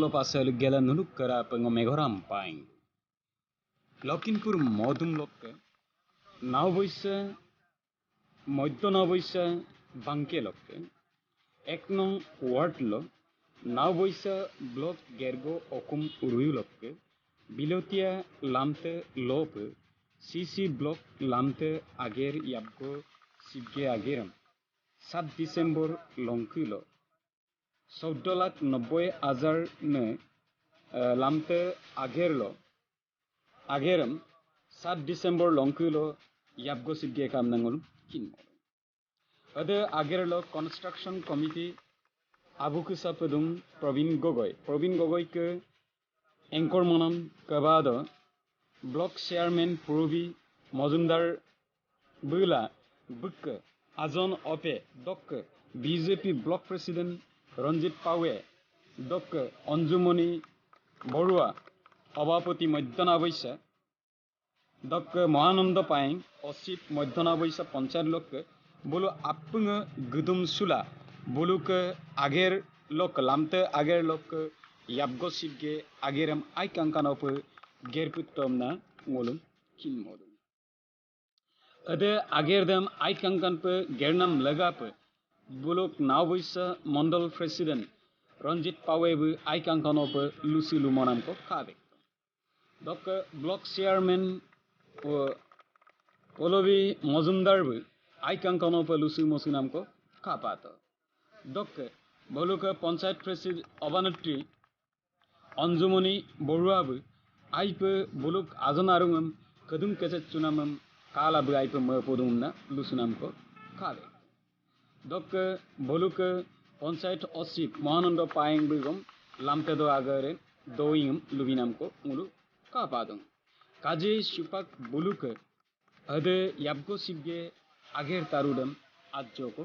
lo pasal gela nuluk kara pengo megoram paing. Lakhimpur মধুম লক্কে নাও বৈশা মধ্য নাও বৈশা বাংকে লক্কে 1 নং ওয়ার্ড লো নাও বৈশা ব্লক গেরগো অকুম উরুই লক্কে বিলতিয়া লামতে লোপ সিসি ব্লক লামতে আগের ইয়াবগো সিবগে আগেরম 7 ডিসেম্বর লংকিলো 14,90,000 ने लामते আগেরম 7 ডিসেম্বর লংকিলো ইয়াবগো সিবগে কাম নাঙ্গল কিনমো अदे আগেরলো কনস্ট্রাকশন কমিটি আবুকু সাপদুং প্রবীণ গগৈ के एंकर मनम कबाद ब्लॉक चेयरमैन पुरबी मजुमदार बुला बुक आजन अपे दक बीजेपी ब्लॉक प्रेसिडेंट रंजित पावे दक अंजुमणि बरुआ सभापति मध्यनाबैसा दक महानंद पाएं असित मध्यनाबैसा पंचायत लोक बोलो आपुंग गुदुम सुला बोलो के आगेर लोक लामते आगेर लोक याबगो सिबगे आगेरम आई कांकानोप गेरपुत्तमना मोलुम किन मोलुम अदे आगेरदम आई कांकान पे गेरनाम लगाप बुलोक नावबैसा मंडल प्रेसिडेंट रंजित पावेबु आई कांकानोप लुसी लुमनाम को खाबे दक ब्लॉक चेयरमैन ओलोबी मजुमदारबु आई कांकानोप लुसी मसुनाम को खापात दक बोलोक पंचायत प्रेसिडेंट अबानत्री अंजुमणि बरुआबु आइपे बुलुक आजन आरुंगम कदुम केसे चुनामम कालाबु आइपे मपोदुमना लुसुनाम को खाले दक बुलुक पंचायत असित महानंद पाएंग बिगम लामते दो आगरे दोइंगम लुबिनाम को मुलु कापादुं काजे सुपाक बुलुक अदे याबगो सिबगे आगेर तारुदम आज्जो को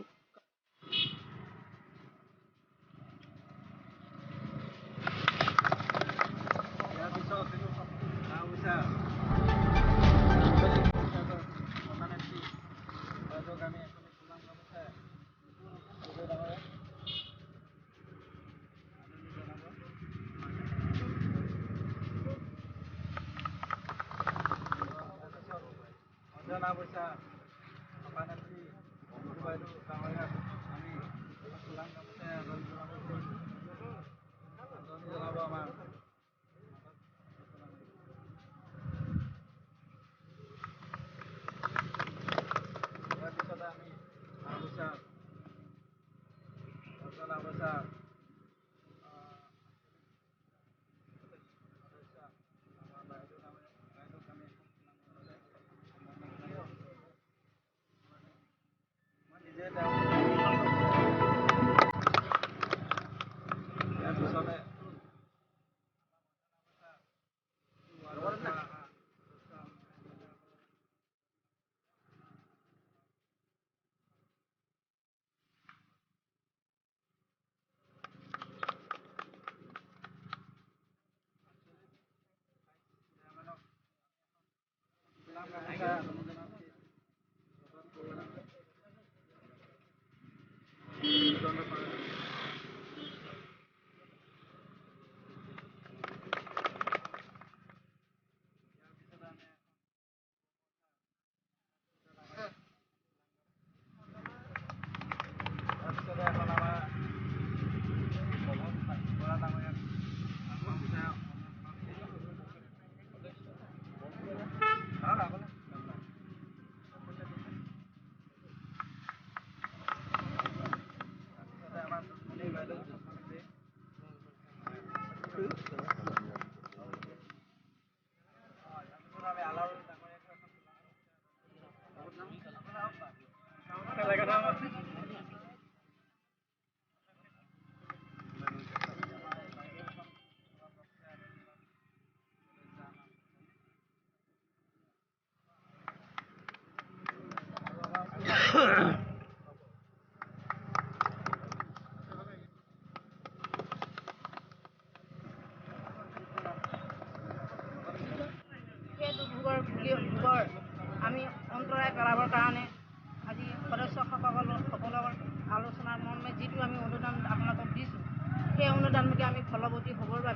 আমি অন্তরায় পেলাবৰ কাৰণে আজি সদস্যসকলৰ আলোচনাৰ মৰ্মে যিটো আমি অনুদান আপোনালোকক দিছোঁ সেই অনুদানমুখে আমি ফলৱতী হ'বৰ বাবে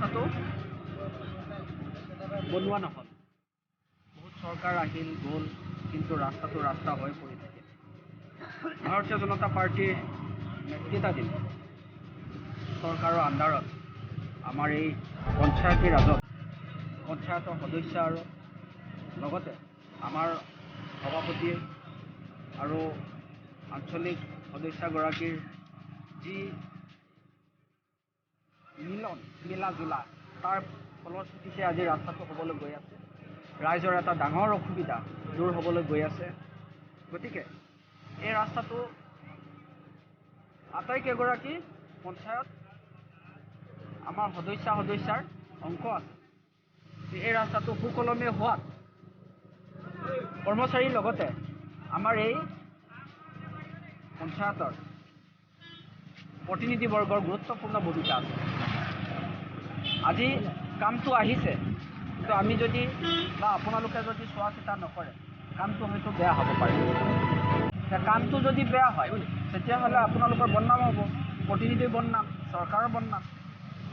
ৰাস্তাটো বনোৱা নহ'ল। বহুত চৰকাৰ আহিল গ'ল, কিন্তু ৰাস্তাটো ৰাস্তা হৈ পৰি থাকে। ভাৰতীয় জনতা পাৰ্টীৰ নেতৃত্বাধীন চৰকাৰৰ আণ্ডাৰত আমাৰ এই পঞ্চায়তী ৰাজত পঞ্চায়তৰ সদস্য আৰু লগতে আমাৰ সভাপতি আৰু আঞ্চলিক সদস্যগৰাকীৰ যি মিলা জোলা, তাৰ ফলশ্ৰুতিতে আজি ৰাস্তাটো হ'বলৈ গৈ আছে। ৰাইজৰ এটা ডাঙৰ অসুবিধা দূৰ হ'বলৈ গৈ আছে। গতিকে এই ৰাস্তাটো আটাইকেইগৰাকী পঞ্চায়ত আমাৰ সদস্যাৰ অংশ আছে। এই ৰাস্তাটো সুকলমে হোৱাত কৰ্মচাৰীৰ লগতে আমাৰ এই পঞ্চায়তৰ প্ৰতিনিধিবৰ্গৰ গুৰুত্বপূৰ্ণ ভূমিকা আছে। আজি কামটো আহিছে, কিন্তু আমি যদি বা আপোনালোকে যদি চোৱা চিতা নকৰে, কামটো হয়তো বেয়া হ'ব পাৰে। কামটো যদি বেয়া হয়, তেতিয়াহ'লে আপোনালোকৰ বদনাম হ'ব, প্ৰতিনিধিৰ বদনাম, চৰকাৰৰ বদনাম।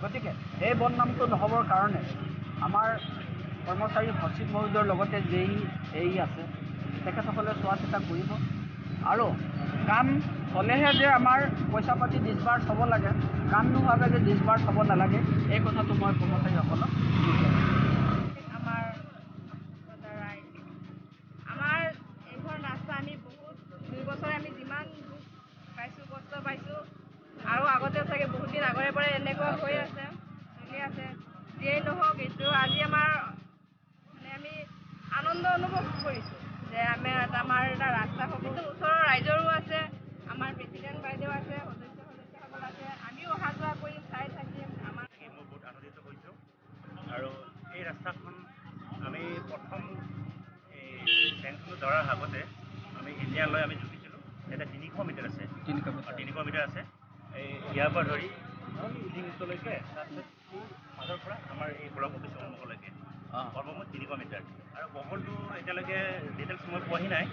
গতিকে এই বদনামটো নহ'বৰ কাৰণে আমাৰ কৰ্মচাৰী সচিব মহোদয়ৰ লগতে যেই আছে, তেখেতসকলে চোৱা চিতা কৰিব। আৰু কাম হ'লেহে যে আমাৰ পইচা পাতি ডিছবাৰ্চ হ'ব লাগে, কাম নোহোৱাকৈ যে ডিছবাৰ্চ হ'ব নালাগে, এই কথাটো মই কৰ্মচাৰীসকলক আমাৰ এইখন ৰাস্তা আমি বহুত 2 বছৰে আমি যিমান দুখ পাইছোঁ, কষ্ট পাইছোঁ, আৰু আগতে চাগে বহুত দিন আগৰে পৰাই এনেকুৱা হৈ আছে, চলি আছে। যিয়েই নহওক, এইটো আজি আমাৰ মানে আমি আনন্দ অনুভৱ কৰিছোঁ যে আমাৰ এটা ৰাস্তা হ'ব। ওচৰৰ ৰাইজৰো আছে, আমাৰ প্ৰেচিডেণ্ট বাইদেউ আছে, সদস্যসকল আছে, আমিও অহা যোৱা কৰিম, চাই থাকিম। আমাৰ মই বহুত আনন্দিত হৈছোঁ। আৰু এই ৰাস্তাখন আমি প্ৰথম এই চেংচনটো ধৰাৰ আগতে আমি এতিয়ালৈ আমি জুখিছিলোঁ, এতিয়া 300 মিটাৰ আছে। 300 মিটাৰ আছে। এই ইয়াৰ পৰা ধৰি লিংকলৈকে, তাৰপিছত মাজৰ পৰা আমাৰ এই ব্লক অফিচ সন্মুখলৈকে সৰ্বমুঠ 300 মিটাৰ। আৰু বহলটো এতিয়ালৈকে ডিটেইলছ মই পোৱাহি নাই।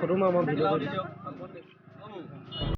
ফটো মাৰ, মই ভিডিঅ' কৰি দিছোঁ।